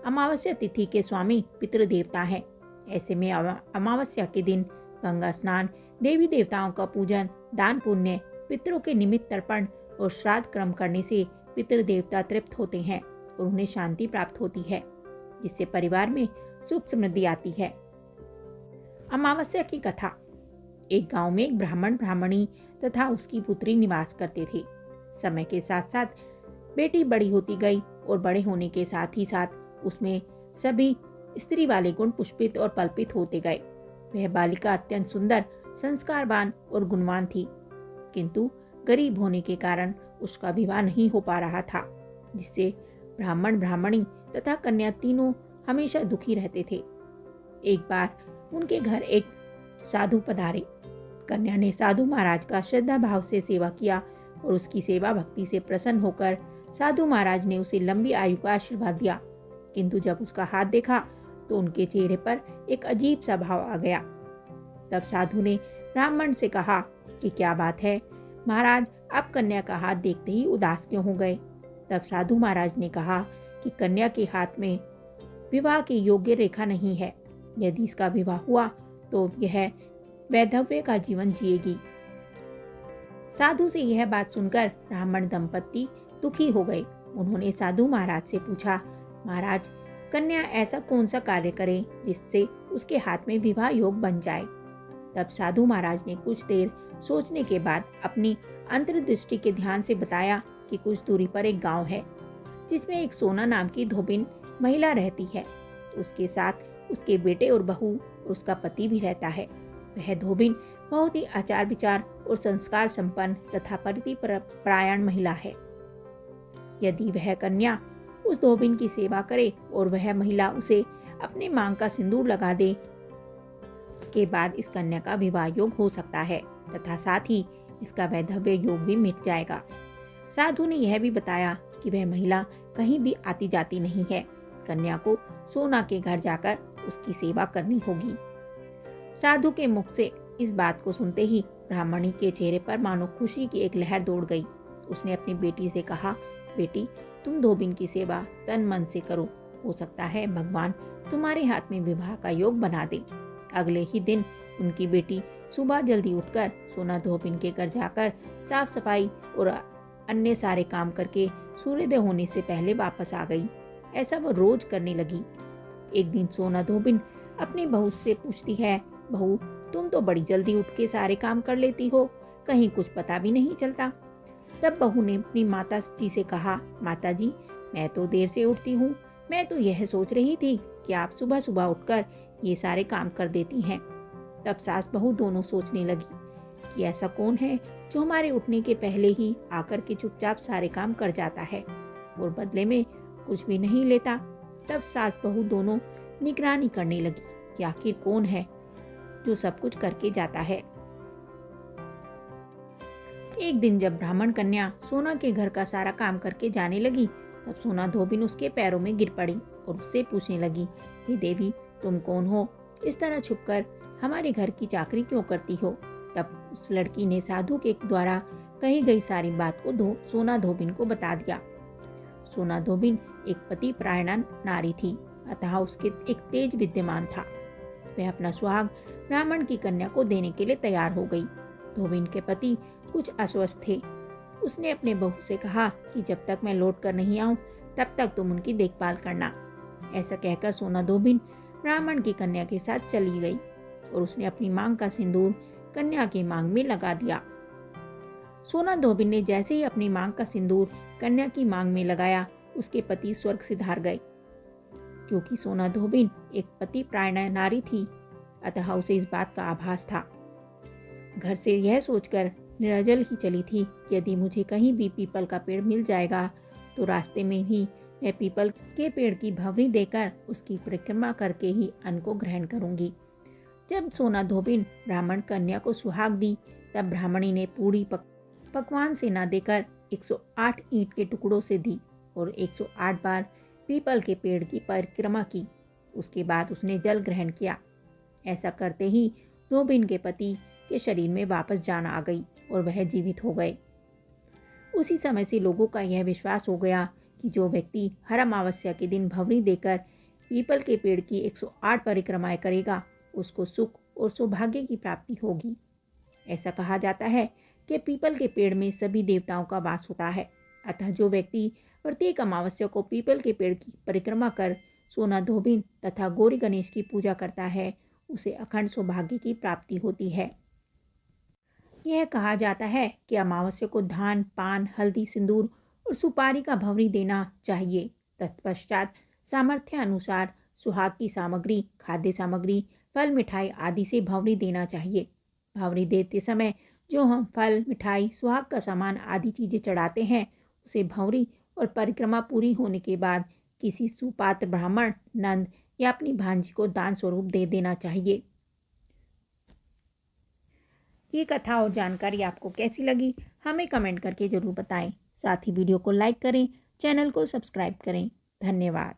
अमावस्या तिथि के स्वामी पितृदेवता हैं। ऐसे में अमावस्या के दिन गंगा स्नान, देवी देवताओं का पूजन, दान पुण्य, पितरों के निमित्त तर्पण और श्राद्ध कर्म करने से पितृदेवता तृप्त होते हैं और उन्हें शांति प्राप्त होती है, जिससे परिवार में सुख समृद्धि आती है। अमावस्या की कथा। एक गांव में एक ब्राह्मण ब्राह्मणी तथा उसकी पुत्री निवास करते थे। समय के साथ साथ बेटी बड़ी होती गई और बड़े होने के साथ ही साथ उसमें सभी स्त्री वाले गुण पुष्पित और पल्पित होते गए। वह बालिका अत्यंत सुंदर, संस्कारवान और गुणवान थी, किंतु गरीब होने के कारण उसका विवाह नहीं हो पा रहा था, जिससे ब्राह्मण ब्राह्मणी तथा कन्या तीनों हमेशा दुखी रहते थे। एक बार उनके घर एक साधु पधारे। कन्या ने साधु महाराज का श्रद्धा भाव से सेवा किया और उसकी सेवा भक्ति से प्रसन्न होकर साधु महाराज ने उसे लंबी आयु का आशीर्वाद दिया। किंतु जब उसका हाथ देखा तो उनके चेहरे पर एक अजीब सा भाव आ गया। तब साधु ने ब्राह्मण से कहा कि क्या बात है महाराज, आप कन्या का हाथ देखते ही उदास क्यों हो गए? तब साधु महाराज ने कहा कि कन्या के हाथ में विवाह के योग्य रेखा नहीं है। यदि इसका विवाह हुआ तो यह वैधव्य का जीवन जिएगी। साधु से यह बात सुनकर ब्राह्मण दंपति दुखी हो गए। उन्होंने साधु महाराज से पूछा, महाराज, कन्या ऐसा कौन सा कार्य करे जिससे उसके हाथ में विवाह योग बन जाए? तब साधु महाराज ने कुछ देर सोचने के बाद अपनी अंतर्दृष्टि के ध्यान से बताया कि कुछ दूरी पर एक गांव है, जिसमें एक सोना नाम की धोबिन महिला रहती है। उसके साथ उसके बेटे और बहू और उसका पति भी रहता है। वह धोबिन बहुत ही आचार विचार और संस्कार संपन्न तथा पतिपरायण महिला है। यदि वह कन्या उस धोबिन की सेवा करे और वह महिला उसे अपने मांग का सिंदूर लगा दे, उसके बाद इस कन्या का विवाह योग हो सकता है तथा साथ ही इसका वैधव्य योग भी मिट जाएगा। साधु ने यह भी बताया कि वह महिला कहीं भी आती जाती नहीं है। कन्या को सोना के घर जाकर उसकी सेवा करनी होगी। साधु के मुख से इस बात को सुनते ही ब्राह्मणी के चेहरे पर मानो खुशी की एक लहर दौड़ गई। उसने अपनी बेटी से कहा, बेटी, तुम धोबिन की सेवा तन मन से करो, हो सकता है भगवान तुम्हारे हाथ में विवाह का योग बना दे। अगले ही दिन उनकी बेटी सुबह जल्दी उठकर सोना धोबिन के घर जाकर साफ सफाई और अन्य सारे काम करके सूर्योदय होने से पहले वापस आ गई। ऐसा वो रोज करने लगी। एक दिन सोना धोबिन अपनी बहू से पूछती है, बहू, तुम तो बड़ी जल्दी उठ के सारे काम कर लेती हो, कहीं कुछ पता भी नहीं चलता। तब बहू ने अपनी माता जी से कहा, माता जी, मैं तो देर से उठती हूँ। मैं तो यह सोच रही थी कि आप सुबह सुबह उठकर ये सारे काम कर देती हैं। तब सास बहू दोनों सोचने लगी कि ऐसा कौन है जो हमारे उठने के पहले ही आकर के चुपचाप सारे काम कर जाता है और बदले में कुछ भी नहीं लेता। तब सास बहू दोनों निगरानी करने लगी कि आखिर कौन है जो सब कुछ करके जाता है। एक दिन जब ब्राह्मण कन्या सोना के घर का सारा काम करके जाने लगी, तब सोना धोबिन उसके पैरों में गिर पड़ी और उससे पूछने लगी, हे देवी, तुम कौन हो? इस तरह छुपकर हमारे घर की चाकरी क्यों करती हो? तब उस लड़की ने साधु के द्वारा कही गई सारी बात को सोना धोबिन को बता दिया। सोना धोबिन एक पति परायण नारी थी, अतः उसके एक तेज विद्यमान था। वह अपना सुहाग ब्राह्मण की कन्या को देने के लिए तैयार हो गई। धोबिन के पति कुछ अस्वस्थ थे। उसने अपने बहू से कहा कि जब तक मैं लौट कर नहीं आऊं तब तक तुम उनकी देखभाल करना। ऐसा कहकर सोना धोबिन ब्राह्मण की कन्या के साथ चली गई और उसने अपनी मांग का सिंदूर कन्या की मांग में लगा दिया। सोना धोबिन ने जैसे ही अपनी मांग का सिंदूर कन्या की मांग में लगाया, उसके पति स्वर्ग सिधार गए। क्योंकि सोना धोबिन एक पति परायण नारी थी, अतः उसे इस बात का आभास था। घर से यह सोचकर निराजल ही चली थी कि यदि मुझे कहीं भी पीपल का पेड़ मिल जाएगा तो रास्ते में ही मैं पीपल के पेड़ की भंवरी देकर उसकी परिक्रमा करके ही अन्न को ग्रहण करूंगी। जब सोना धोबिन ब्राह्मण कन्या को सुहाग दी, तब ब्राह्मणी ने पूरी पकवान से न देकर 108 ईंट के टुकड़ों से दी और 108 बार पीपल के पेड़ की परिक्रमा की। उसके बाद उसने जल ग्रहण किया। ऐसा करते ही धोबिन के पति के शरीर में वापस जान आ गई और वह जीवित हो गए। उसी समय से लोगों का यह विश्वास हो गया कि जो व्यक्ति हर अमावस्या के दिन भंवरी देकर पीपल के पेड़ की 108 परिक्रमाएं करेगा उसको सुख और सौभाग्य की प्राप्ति होगी। ऐसा कहा जाता है कि पीपल के पेड़ में सभी देवताओं का वास होता है, अतः जो व्यक्ति प्रत्येक अमावस्या को पीपल के पेड़ की परिक्रमा कर सोना धोबिन तथा गौरी गणेश की पूजा करता है उसे अखंड सौभाग्य की प्राप्ति होती है। यह कहा जाता है कि अमावस्या को धान, पान, हल्दी, सिंदूर और सुपारी का भंवरी देना चाहिए। तत्पश्चात सामर्थ्य अनुसार सुहाग की सामग्री, खाद्य सामग्री, फल, मिठाई आदि से भंवरी देना चाहिए। भंवरी देते समय जो हम फल, मिठाई, सुहाग का सामान आदि चीज़ें चढ़ाते हैं उसे भंवरी और परिक्रमा पूरी होने के बाद किसी सुपात्र ब्राह्मण, नंद या अपनी भांजी को दान स्वरूप दे देना चाहिए। ये कथा और जानकारी आपको कैसी लगी हमें कमेंट करके ज़रूर बताएं। साथ ही वीडियो को लाइक करें, चैनल को सब्सक्राइब करें। धन्यवाद।